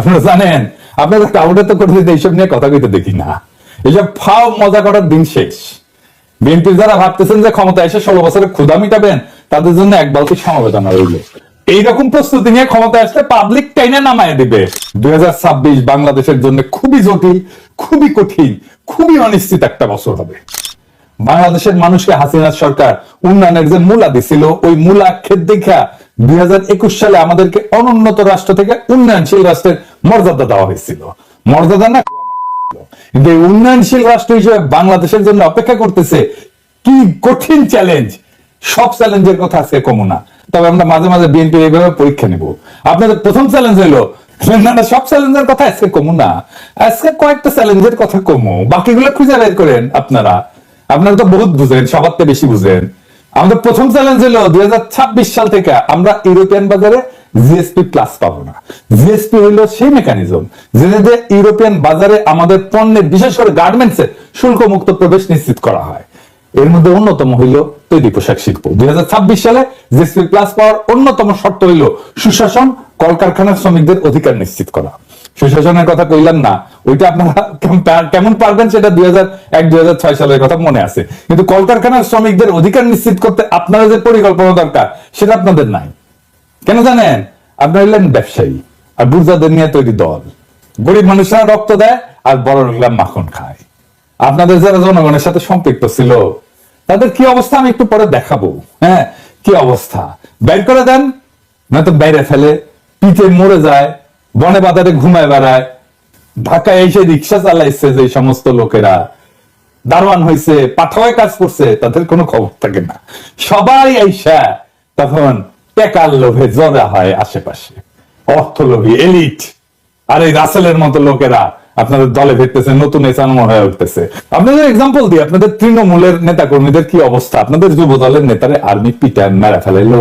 আপনারা জানেন, আপনাদের কাউকে তো করতে এইসব নিয়ে কথা কইতে দেখি না। এইসব ফাও মজা করার দিন শেষ। বিএনপি যারা ভাবতেছেন যে ক্ষমতা এসে 16 বছরে ক্ষুধা মিটাবেন, তাদের জন্য এক বালতি সমবেদনা রইল। এইরকম প্রস্তুতি নিয়ে ক্ষমতা আসলে পাবলিক টাইনে নামায় দিবে। 2026 বাংলাদেশের জন্য খুবই জটিল, খুবই কঠিন, খুবই অনিশ্চিত একটা বছর হবে। বাংলাদেশের মানুষকে হাসিনা সরকার উন্নয়নের যে মূলা দিছিল, ওই মূলা ক্ষেত দেখা 2021 সালে আমাদেরকে অনুন্নত রাষ্ট্র থেকে উন্নয়নশীল রাষ্ট্রের মর্যাদা দেওয়া হয়েছিল। মর্যাদা না, কিন্তু এই উন্নয়নশীল রাষ্ট্র হিসেবে বাংলাদেশের জন্য অপেক্ষা করতেছে কি কঠিন চ্যালেঞ্জ। সব চ্যালেঞ্জের কথা আজকে কমো না, তবে আমরা মাঝে মাঝে বিএনপির এইভাবে পরীক্ষা নিব। আপনাদের প্রথম চ্যালেঞ্জ হলো না, সব চ্যালেঞ্জের কথা আজকে কমো না, আজকে কয়েকটা চ্যালেঞ্জের কথা কমো, বাকিগুলো খুঁজে বের করেন। আপনারা তো বহুত বুঝেন, সবার থেকে বেশি বুঝেন। আমাদের প্রথম চ্যালেঞ্জ হলো 2026 সাল থেকে আমরা ইউরোপিয়ান বাজারে জিএসপি প্লাস পাবো না। জিএসপি হলো সেই মেকানিজম যেটাতে ইউরোপিয়ান বাজারে আমাদের পণ্যের, বিশেষ করে গার্মেন্টসের শুল্ক মুক্ত প্রবেশ নিশ্চিত করা হয়। এর মধ্যে অন্যতম হইল তৈরি পোশাক শিল্প। 2026 সালে জিএসপি প্লাস পাওয়ার অন্যতম শর্ত হইল সুশাসন, কলকারখানার শ্রমিকদের অধিকার নিশ্চিত করা। সুশাসনের কথা কইলাম না, ওইটা আপনারা কেমন পারবেন সেটা 2001-2006 সালের কথা মনে আছে, কিন্তু কলকারখানার শ্রমিকদের অধিকার নিশ্চিত করতে আপনারা যে পরিকল্পনা দরকার সেটা আপনাদের নাই। কেন জানেন? আপনারা হলেন ব্যবসায়ী আর বুর্জাদের নিয়ে তৈরি দল। গরিব মানুষরা রক্ত দেয় আর বড় লোকরা মাখন খায়। আপনাদের যারা জনগণের সাথে সম্পৃক্ত ছিল তাদের কি অবস্থা আমি একটু পরে দেখাবো। হ্যাঁ, কি অবস্থা, বের করে দেন, নয়তো বাইরে ফেলে, পিঠে মরে যায়, বনে বাজারে ঘুমায় বেড়ায়। ঢাকায় এসে রিক্সা চালাইছে যে সমস্ত লোকেরা, দারোয়ান হয়েছে, পাঠাওয়ায় কাজ করছে, তাদের কোনো খবর থাকে না। সবাই আইসা তখন টেকার লোভে জড়া হয় আশেপাশে, অর্থলোভী এলিট। আর এই রাসেলের মতো লোকেরা আপনাদের দলে ফিরতেছে, নতুন এসানো হয়ে উঠতেছে। আপনাদের এক্সাম্পল দিই, আপনাদের তৃণমূলের নেতা কর্মীদের কি অবস্থা, আপনাদের যুব দলের নেতারে আর্মি পিটায় মেরা ফেলাইলো,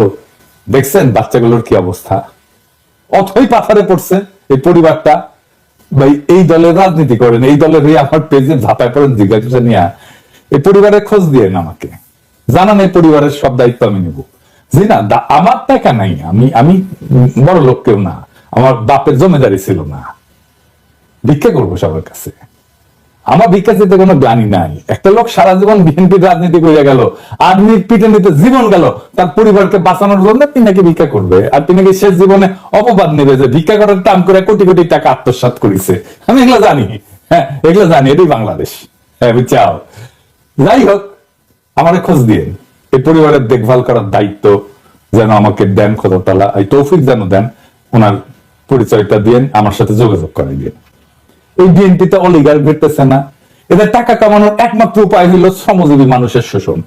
দেখছেন বাচ্চাগুলোর কি অবস্থা। অথই পাথারে পড়ছে এই পরিবারটা। ভাই, এই দলের রাজনীতি করেন, এই দলের আমার পেজে ঝাঁপায় পড়েন, জিজ্ঞাসা নিয়ে এই পরিবারের খোঁজ দিয়ে আমাকে জানান, এই পরিবারের সব দায়িত্ব আমি নিব। জি না, আমার টাকা নাই, আমি বড় লোক কেউ না, আমার বাপের জমিদারি ছিল না, ভিক্ষা করবো সবার কাছে। আমার ভিক্ষা চেতে কোনো গ্লানি নাই। একটা লোক সারা জীবন বিএনপির রাজনীতি করে গেল, আর্মি পিটে নিতে জীবন গেল, তার পরিবারকে বাঁচানোর জন্য তিনি নাকি ভিক্ষা করবে, আর তিনি নাকি শেষ জীবনে অপবাদ নেবে যে ভিক্ষা করার টান করে কোটি কোটি টাকা আত্মসাৎ করেছে। আমি এগুলো জানি, হ্যাঁ এগুলো জানি, এটাই বাংলাদেশ। হ্যাঁ বুঝছাও। যাই হোক, আমার খোঁজ দিয়ে এই পরিবারের দেখভাল করার দায়িত্ব যেন আমাকে দেন, খোদাতালা এই তৌফিক যেন দেন, ওনার পরিচয়টা দিয়ে আমার সাথে যোগাযোগ করাই দিয়ে। এই বিএনপিতে অলিগার ঘটতেছে না, এদের টাকা কামানোর একমাত্র উপায় হলো শ্রমজীবী মানুষের শোষণ।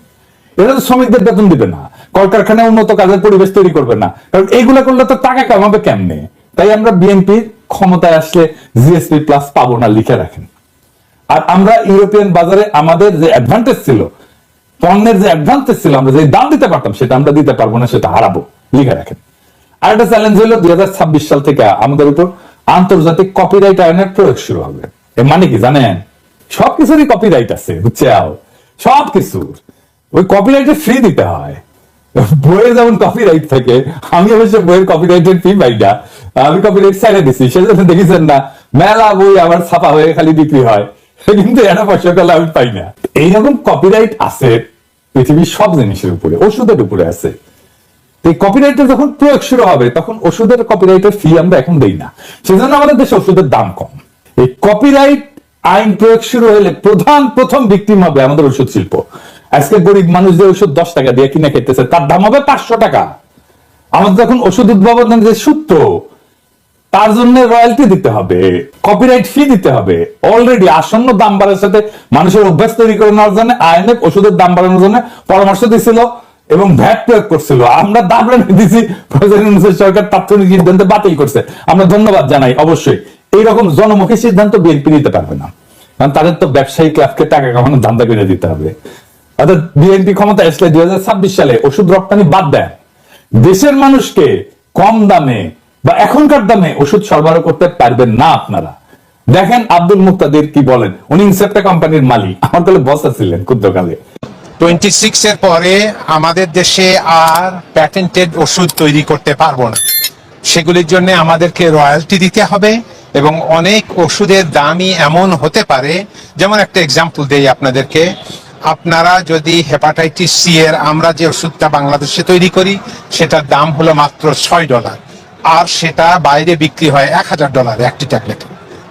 এরা তো শ্রমিকদের বেতন দিবে না, কলকারখানায় উন্নত কাজের পরিবেশ তৈরি করবে না, কারণ এইগুলা করলে তো টাকা কামাবে কেমনে। তাই আমরা বিএনপি ক্ষমতায় আসলে জিএসপি প্লাস পাবো না, লিখে রাখেন। আর আমরা ইউরোপিয়ান বাজারে আমাদের যে অ্যাডভান্টেজ ছিল, পণ্যের যে অ্যাডভান্টেজ ছিল, আমরা যে দাম দিতে পারতাম সেটা আমরা দিতে পারবো না, সেটা হারাবো, লিখে রাখেন। আর একটা চ্যালেঞ্জ হলো 2026 সাল থেকে আমাদের উপর আন্তর্জাতিক কপিরাইট আইনের প্রয়োগ শুরু হবে। এর মানে কি জানেন? সবকিছুরই কপিরাইট আছে, বুঝছে, সবকিছুর ওই কপিরাইটের ফি দিতে হয়। বইয়ের যেমন কপিরাইট থাকে, আমি অবশ্য বইয়ের কপিরাইটের ফি পাই না, আমি কপিরাইট ছেড়ে দিচ্ছি। সেজন্য দেখেছেন না মেলা বই আবার ছাপা হয়ে খালি বিক্রি হয়, কিন্তু এটা পয়সা পেলে আমি পাই না। এইরকম কপিরাইট আছে পৃথিবীর সব জিনিসের উপরে, ওষুধের উপরে আছে। এই কপিরাইটের যখন প্রয়োগ শুরু হবে তখন ওষুধের কপিরাইটের ফি আমরা এখন দেই না, সেজন্য আমাদের দেশে ওষুধের দাম কম। এই কপিরাইট আইন প্রয়োগ শুরু হলে প্রথম ভিকটিম হবে আমাদের ওষুধ শিল্প। আজকে গরিব মানুষ যে ওষুধ 10 টাকা দিয়ে কিনে খেতেছে তার দাম হবে 500 টাকা। আমাদের যখন ওষুধ উদ্ভাবনের যে সূত্র, তার জন্য রয়্যালটি দিতে হবে, কপিরাইট ফি দিতে হবে। অলরেডি আসন্ন দাম বাড়ার সাথে মানুষের অভ্যাস তৈরি করে নেওয়ার জন্য আইএমএফ ওষুধের দাম বাড়ানোর জন্য পরামর্শ দিয়েছিল এবং ভ্যাট প্রয়োগ করছিল। আমরা দাম রেখে দিয়েছি, সরকার তাৎক্ষণিক সিদ্ধান্ত বাতিল করছে, আমরা ধন্যবাদ জানাই। অবশ্যই এইরকম জনমুখী সিদ্ধান্ত বিএনপি নিতে পারবে না, কারণ তাদের তো ব্যবসায়ী ক্লাবকে টাকা কামানোর ধান্দা করে দিতে হবে। অর্থাৎ বিএনপি ক্ষমতা আসলে 2026 সালে ওষুধ রপ্তানি বাদ দেয়, দেশের মানুষকে কম দামে বা এখনকার দামে ওষুধ সরবরাহ করতে পারবেন না। আপনারা দেখেন আব্দুল মুক্তাদির কি বলেন, উনি ইনসেপ্টা কোম্পানির মালিক, আমার তাহলে বস ছিলেন ক্ষুদ্রকালে। 26 এর পরে আমাদের দেশে আর প্যাটেন্টেড ওষুধ তৈরি করতে পারবো না, সেগুলির জন্য আমাদেরকে রয়্যালটি দিতে হবে এবং অনেক ওষুধের দামই এমন হতে পারে, যেমন একটা এক্সাম্পল দেই আপনাদেরকে। আপনারা যদি হেপাটাইটিস সি এর আমরা যে ওষুধটা বাংলাদেশে তৈরি করি সেটার দাম হলো মাত্র $6, আর সেটা বাইরে বিক্রি হয় $1000 একটি ট্যাবলেট।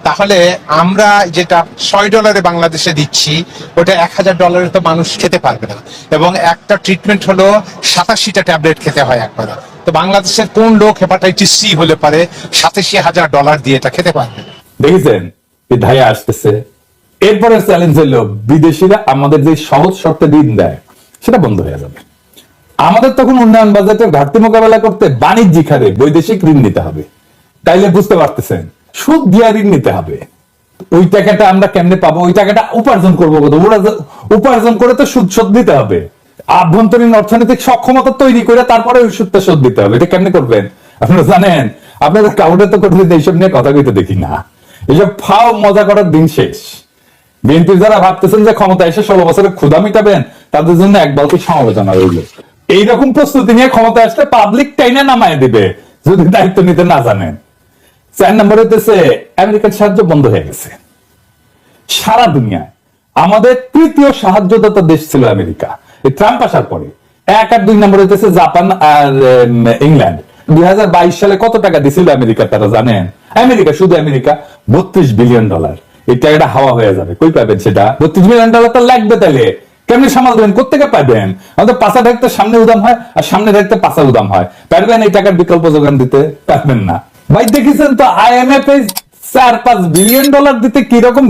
তাহলে আমরা যেটা $6 বাংলাদেশে দিচ্ছি ওটা $1000 তো মানুষ খেতে পারবে না, এবং একটা ট্রিটমেন্ট হলো 87টা ট্যাবলেট খেতে হয় একবার। তো বাংলাদেশের কোন লোক হেপাটাইটিস সি হলে পারে $87,000 দিয়ে এটা খেতে পারবে? দেখেছেন এই ধাইয়া আসতেছে। এরপরে চ্যালেঞ্জ হলো বিদেশিরা আমাদের যে সহজ শর্তে ঋণ দেয় সেটা বন্ধ হয়ে যাবে। আমাদের তখন উন্নয়ন বাজেটের ঘাটতি মোকাবেলা করতে বাণিজ্যিক হারে বৈদেশিক ঋণ নিতে হবে। তাইলে বুঝতে পারতেছেন সুদ দিয়ে ঋণ নিতে হবে। ওই টাকাটা আমরা কেমনে পাবো? ওই টাকাটা উপার্জন করবো কত? উপার্জন করে তো সুদ শোধ দিতে হবে। আভ্যন্তরীণ অর্থনৈতিক সক্ষমতা তৈরি করে তারপরে ওই সুদটা শোধ দিতে হবে। এটা কেমনে করবেন আপনারা জানেন? আপনাদের কাউকে তো কোনোদিন এইসব নিয়ে কথা কইতে দেখি না। এইসব ফাও মজা করার দিন শেষ। বিএনপি যারা ভাবতেছেন যে ক্ষমতা এসে 16 বছরে ক্ষুধা মিটাবেন, তাদের জন্য এক বালতি সমবেদনা রইল। এইরকম প্রস্তুতি নিয়ে ক্ষমতা আসলে পাবলিক টাইনে নামায় দিবে যদি দায়িত্ব নিতে না জানেন। 4 নম্বর হইতেছে আমেরিকার সাহায্য বন্ধ হয়ে গেছে। সারা দুনিয়ায় আমাদের তৃতীয় সাহায্যদাতা দেশ ছিল আমেরিকা এই ট্রাম্প আসার পরে। 1 আর 2 নম্বর হইতেছে জাপান আর ইংল্যান্ড। 2022 সালে কত টাকা দিছিল আমেরিকা তারা জানেন? আমেরিকা, শুধু আমেরিকা $32 বিলিয়ন। এই টাকাটা হাওয়া হয়ে যাবে। কই পাবেন সেটা? $32 বিলিয়ন তো লাগবে। তাহলে কেমনি সামাল দেবেন? কোথেকে পাবেন? আমাদের পাশা ঢাকতে সামনে উদাম হয় আর সামনে ঢাকতে পাশা উদাম হয়। পারবেন এই টাকার বিকল্প যোগান দিতে? পারবেন না ভাই। দেখেছেন তো IMF $4-5 বিলিয়ন দিতে কিরকম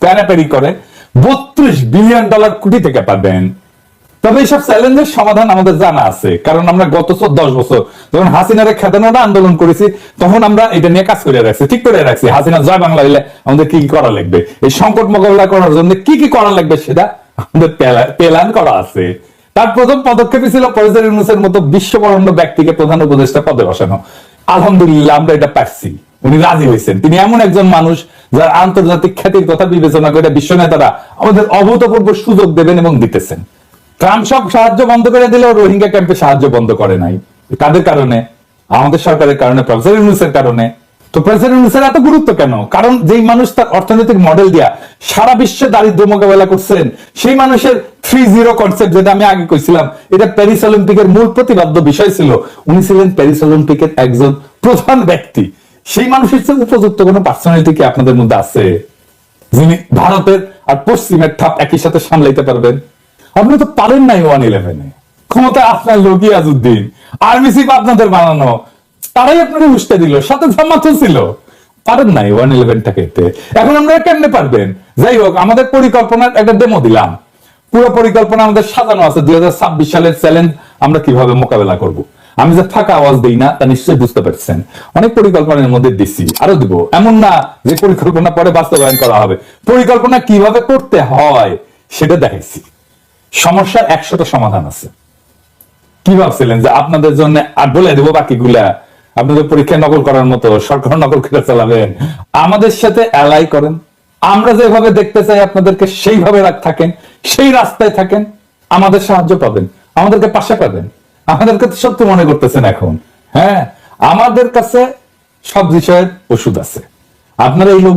প্যারাপ্যারি করে। $32 বিলিয়ন কোটি থেকে পাবেন। তবে এইসব চ্যালেঞ্জের সমাধান আমাদের জানা আছে, কারণ আমরা গত 10 বছর যখন হাসিনারে খেদানোটা আন্দোলন করেছি তখন আমরা এটা নিয়ে কাজ করে রাখছি, ঠিক করে রাখছি। হাসিনা জয় বাংলা হইলে আমাদের কি কি করা লাগবে, এই সংকট মোকাবেলা করার জন্য কি কি করা লাগবে সেটা আমাদের প্ল্যান করা আছে। তার প্রথম পদক্ষেপই ছিল প্রফেসর ইউনূসের মতো বিশ্ববরেণ্য ব্যক্তিকে প্রধান উপদেষ্টা পদে বসানো। আলহামদুলিল্লাহ আমরা এটা পারছি। উনি রাজি হয়েছেন। তিনি এমন একজন মানুষ যার আন্তর্জাতিক খ্যাতির কথা বিবেচনা করে বিশ্ব নেতারা আমাদের অভূতপূর্ব সুযোগ দেবেন এবং দিতেছেন। ট্রাম্প সব সাহায্য বন্ধ করে দিলেও রোহিঙ্গা ক্যাম্পে সাহায্য বন্ধ করে নাই। কাদের কারণে? আমাদের সরকারের কারণে, প্রফেসর ইউনূসের কারণে। তো প্রফেসর ইউনূসের এত গুরুত্ব কেন? কারণ যেই মানুষ তার অর্থনৈতিক মডেল দিয়া সারা বিশ্বে দারিদ্র মোকাবেলা করছেন, সেই মানুষের 3-0 কনসেপ্ট, যেটা আমি আগে কইছিলাম, এটা প্যারিস অলিম্পিকের মূল প্রতিপাদ্য বিষয় ছিল। উনি ছিলেন প্যারিস অলিম্পিকের একজন প্রধান ব্যক্তি। সেই মানুষের চেয়ে উপযুক্ত কোন পার্সোনালিটি কি আপনাদের মধ্যে আছে যিনি ভারতের আর পশ্চিমের ঠাপ একই সাথে সামলাইতে পারবেন? আপনি তো পারেন নাই 1-11-এ। ক্ষমতায় আপনার লোকই আজউদ্দিন, আর্মি চিফ আপনাদের বানানো, তারাই আপনাকে উস্কে দিল, সাথে জামাতও ছিল। পারেন নাই 1-11টাকে। এখন আমরা কেমনে পারবেন? যাই হোক, আমাদের পরিকল্পনার একটা ডেমো দিলাম। পুরো পরিকল্পনা আমাদের সাজানো আছে 2026 সালের চ্যালেঞ্জ আমরা কিভাবে মোকাবেলা করব। আমি যে ফাঁকা আওয়াজ দিই না তা নিশ্চয়ই বুঝতে পারছেন। অনেক পরিকল্পনার মধ্যে দিছি, আরো দিব। এমন না যে পরিকল্পনা পরে বাস্তবায়ন করা হবে। পরিকল্পনা কিভাবে করতে হয় সেটা দেখাইছি। সমস্যার 100টা সমাধান আছে। কি ভাবছিলেন যে আপনাদের জন্য আর বলে দেবো বাকিগুলা? আপনাদের পরীক্ষায় নকল করার মতো সরকার নকল করে চালাবেন? আমাদের সাথে অ্যালাই করেন। আমরা যেভাবে দেখতে চাই আপনাদেরকে সেইভাবে থাকেন, সেই রাস্তায় থাকেন, আমাদের সাহায্য পাবেন, আমাদেরকে পাশে পাবেন। আমাদেরকে তো সত্য মনে করতেছেন এখন। হ্যাঁ, আমাদের কাছে সব বিষয়ের ওষুধ আছে। আপনারা এই লোক